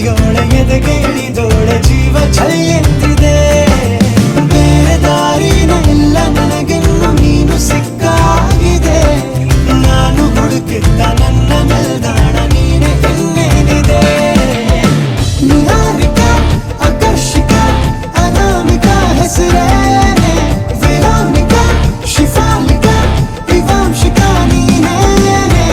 ಮಲ್ಲಿಗೆಯೋಳೆ ಎದೆಗೆ ಇಳಿದೋಳೆ ಜೀವ ಛಲ್ಲೆಂತಿದೆ ಬೇರೆ ದಾರಿನ ಇಲ್ಲ ನನಗೆನ್ನು ನೀನು ಸಿಕ್ಕಾಗಿದೆ ನಾನು ಹುಡುಕಿದ್ದ ನನ್ನ ನಿಲ್ದಾಣ ನೀನೆ ಇನ್ನೇನಿದೆ ನಿಹಾರಿಕಾ ಆಕರ್ಷಿಕಾ ಅನಾಮಿಕಾ ಹೆಸರೇನೆ ವೆರೋನಿಕಾ ಶಿಫಾಲಿಕಾ ವಿವಾಂಶಿಕಾ ನೀನೇನೆ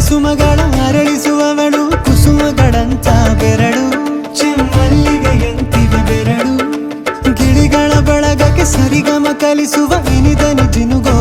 ಸುಮಗಳ ಅರಳಿಸುವವಳು ಕುಸುಮಗಳಂತ ಬೆರಳು ಚೆಮ್ಮಲ್ಲಿಗೆಯಂತಿವೆ ಬೆರಳು ಗಿಳಿಗಳ ಬಳಗಕ್ಕೆ ಸರಿಗಮ ಕಲಿಸುವ ಇನಿದನಿ ಜಿನುಗೋ